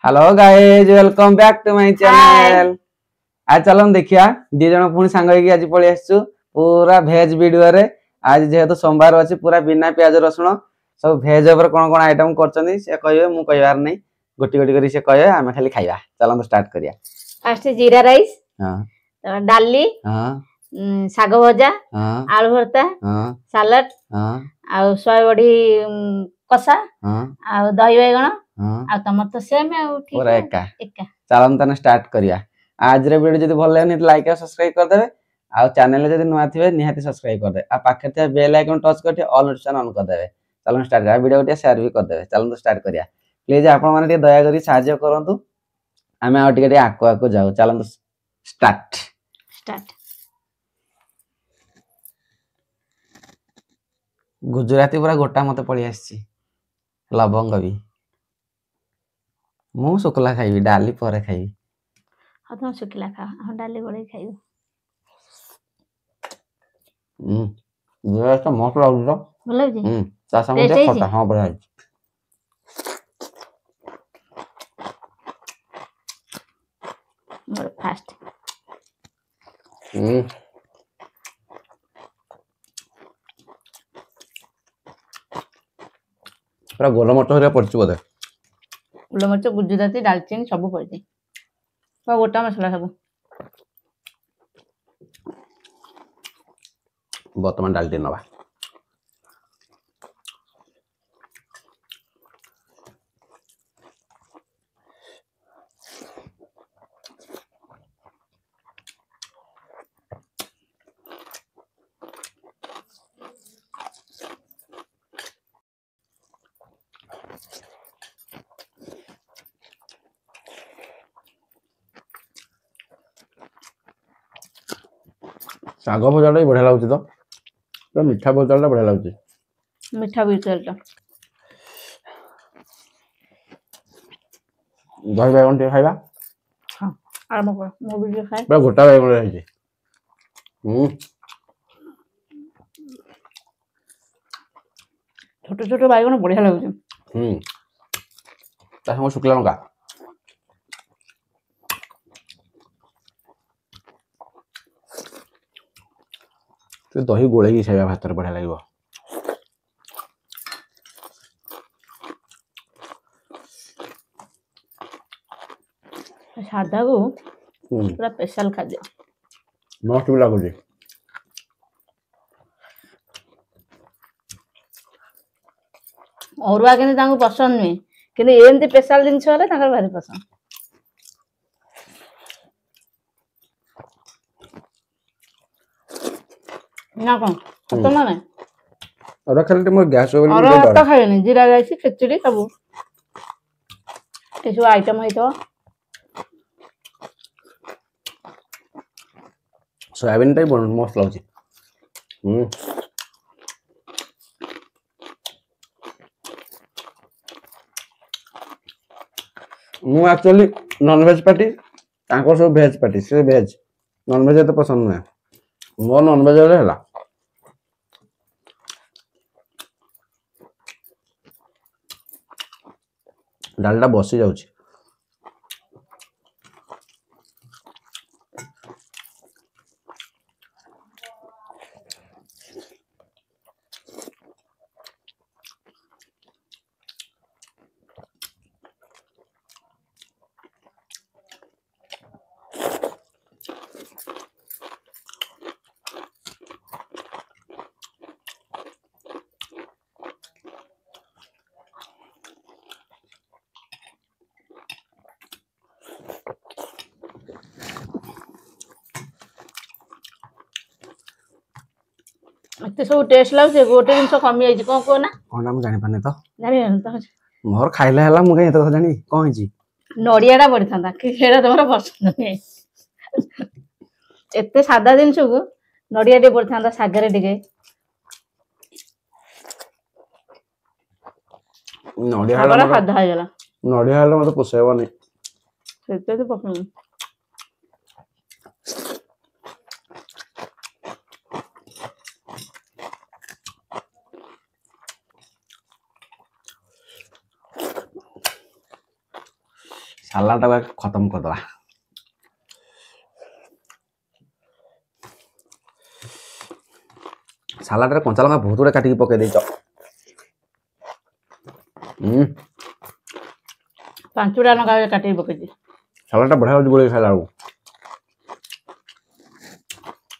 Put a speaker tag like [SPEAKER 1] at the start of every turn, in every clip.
[SPEAKER 1] Hello guys welcome back to my
[SPEAKER 2] hi
[SPEAKER 1] channel. आज चलो देखिया दी जन पुणी सांग होइकी आज पळि आसछु पूरा भेज वीडियो रे। आज जेहेतु सोमवार अछि पूरा बिना प्याज रसुण सब भेज ऊपर कोन कोन आइटम करछनी से कहबे मु कहबार नै गोटी गोटी करी से कहबे आमे खाली खाइबा। चलो स्टार्ट करिया।
[SPEAKER 2] फर्स्ट जीरा राइस
[SPEAKER 1] हां
[SPEAKER 2] डाली
[SPEAKER 1] हां
[SPEAKER 2] साग भजा
[SPEAKER 1] हां
[SPEAKER 2] आलू भरता
[SPEAKER 1] हां
[SPEAKER 2] सालाड
[SPEAKER 1] हां
[SPEAKER 2] आ सोया बड़ी कसा
[SPEAKER 1] हां
[SPEAKER 2] आ दही बैगण
[SPEAKER 1] हां
[SPEAKER 2] आ तमर तो सेम आ ठीक
[SPEAKER 1] पूरा
[SPEAKER 2] है
[SPEAKER 1] एका।
[SPEAKER 2] एका
[SPEAKER 1] चलो तने स्टार्ट करिया। आज रे वीडियो जदी भल लागनी लाइक और सब्सक्राइब कर देबे। आ चैनल जदी नुआ थिबे निहाती सब्सक्राइब कर दे। आ पाखे थे बेल आइकन टच करके ऑल नोटिफिकेशन ऑन कर देबे। चलो स्टार्ट करिया। वीडियो को शेयर भी कर देबे। चलो स्टार्ट करिया। प्लीज आपण माने दया करी सहाय्य करंतु। आमे आ टिके आको आको जाऊ। चलो स्टार्ट
[SPEAKER 2] स्टार्ट
[SPEAKER 1] गुजराती पूरा गोटा मते पड़ी आछि। लवंग भी मु शुक्ला खाइबी डाली परे खाइबी।
[SPEAKER 2] हाँ तुम शुक्ला खा हम डाली गोले खाइबो।
[SPEAKER 1] ये तो मस्त लागु तो।
[SPEAKER 2] बोला जी
[SPEAKER 1] ता संग
[SPEAKER 2] टेस्ट
[SPEAKER 1] दे
[SPEAKER 2] है
[SPEAKER 1] खटा
[SPEAKER 2] जी
[SPEAKER 1] हां बढ़िया है।
[SPEAKER 2] मोर फास्ट
[SPEAKER 1] पूरा गोलमोट हरिया पड़छ बोधे।
[SPEAKER 2] गोलमरिच गुजराती दालचीनी सब पड़ती तो गोटा मसला सब
[SPEAKER 1] वर्तमान डालटी नवा। साग भजाटा बढ़िया लागुच तो मीठा भजाटा बढ़िया लागुच।
[SPEAKER 2] मीठा भी चलता
[SPEAKER 1] दही बैगन टे खाइबा।
[SPEAKER 2] हाँ आराम कर मो भी खाए
[SPEAKER 1] पूरा गोटा बैगन रही
[SPEAKER 2] छोटे छोटे बैगन बढ़िया लागुच।
[SPEAKER 1] ता संग शुक्ला लंका तो दही गोळे की खाइबा भातर बढ़िया लागबो।
[SPEAKER 2] सादा को पूरा स्पेशल खाद्य
[SPEAKER 1] मस्त भी लागुच।
[SPEAKER 2] अरुआ के पसंद नुहे कि एमती स्पेशल जिनस भारी पसंद। ना कौन खत्म ना नहीं
[SPEAKER 1] और खाली मोर गैस हो
[SPEAKER 2] और
[SPEAKER 1] गेली
[SPEAKER 2] भात खाइनी जीरा राइस खिचड़ी सब ये सब आइटम है तो
[SPEAKER 1] सोयाबीन टाइप मस्त लागुच। मु एक्चुअली नॉन वेज पार्टी तांको सब वेज पार्टी से वेज नॉन वेज तो पसंद नहीं मोर नॉन वेज रे हला। डालटा बसी जाउची।
[SPEAKER 2] एते सब टेस्ट लागुचे गोटे जिनस कमी जाइए कौन को ना
[SPEAKER 1] कोना मु जानि पाने तो
[SPEAKER 2] जानी तो
[SPEAKER 1] मोर खाइले हला मु कहीं तो जानि कोन हिची
[SPEAKER 2] नड़ियाटा पड़ी था कि तुम पसंद नुहे एते सादा जिनस को नड़िया टे पड़ी था सागरे टिके
[SPEAKER 1] नडिया
[SPEAKER 2] सागरा सादा हो गला
[SPEAKER 1] नडिया हला मते पोसेबो नै
[SPEAKER 2] सेते तो पसंद
[SPEAKER 1] सालाड टा खत्म कर दवा सालाड रे कंचा लंका बहुत गुडे काटिक पके देछ
[SPEAKER 2] 5टा लंका काटी पकेছি
[SPEAKER 1] सालाड टा बढ़िया होची बोले खाइला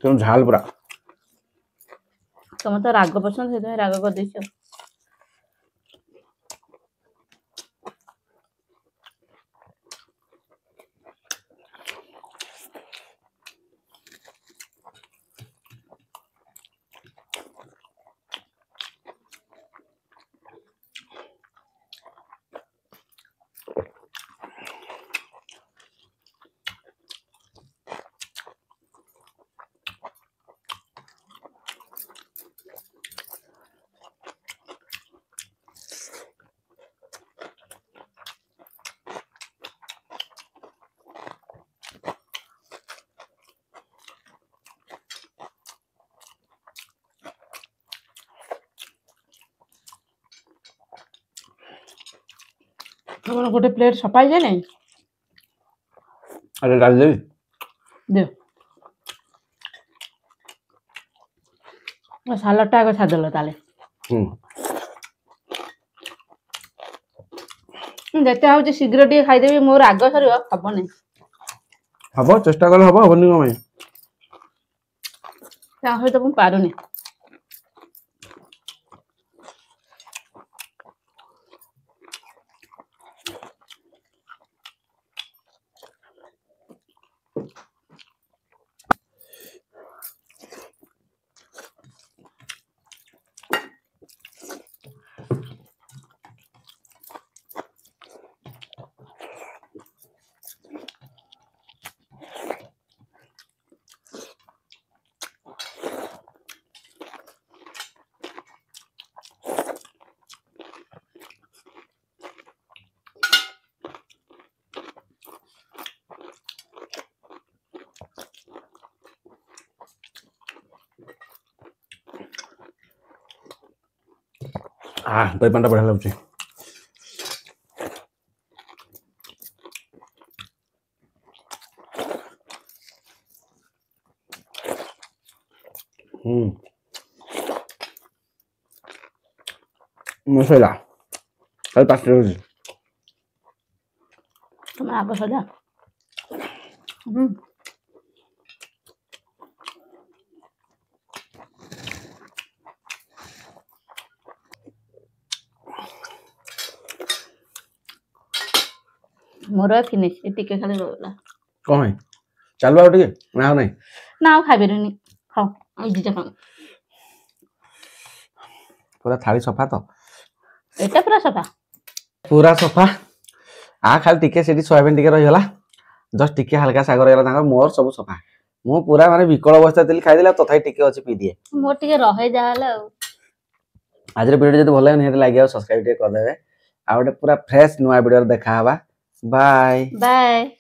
[SPEAKER 1] तुम झाल पूरा
[SPEAKER 2] ତମେ ତ ରାଗ ପସନ୍ଦ ସେଇଥିପାଇଁ ରାଗ କରିଦେଇଛ ତମର ଗୋଟେ ପ୍ଲେଟ୍ ସଫା ହେଇଯାଏ ନାଇଁ
[SPEAKER 1] अरे डाल दे
[SPEAKER 2] ଦେ ସାଲାଡଟା ଆଗ ଛାଡ଼ିଦେଲ ତାହେଲେ ଯେତେ ହଉଛି ଶୀଘ୍ର ଟିକେ ଖାଇଦେବି ମୋର ରାଗ ସରିବ ହବନି
[SPEAKER 1] हबो चेष्टा कले हबो हबनी कमाई
[SPEAKER 2] ତା ସହିତ ମୁଁ ପାରୁନି
[SPEAKER 1] दही पानी बढ़िया लगुच मसला कल पास
[SPEAKER 2] ତମେ ଆଗ ସଜା ମୋର ଫିନିଶ ଟିକେ ଖାଲି ରହିଲା
[SPEAKER 1] कौन है चलो आउ टिके ना हो नहीं
[SPEAKER 2] ନା ଆଉ ଖାଇପାରିବିନି ଖାଅ ଆଉ ଦିଟା ଖାଅ
[SPEAKER 1] पूरा थाली सफा तो
[SPEAKER 2] ଏଟା ପୁରା ସଫା
[SPEAKER 1] आ खाली टिके सेठी सोयाबीन टिके रही गला जस्ट टिके हल्का सागर रही गला मोर सब सफा मु पूरा माने विकल अवस्था थिली खाइ देला तथाई टिके अछि पी दिए
[SPEAKER 2] ମୋର ଟିକେ ରହେ ଯାହା ହେଲେ ଆଉ
[SPEAKER 1] आज वीडियो जब भल लगे लाइक सब्सक्राइब कर देबे आ पूरा फ्रेश नुआ वीडियो देखा हवा बाय
[SPEAKER 2] ବାଏ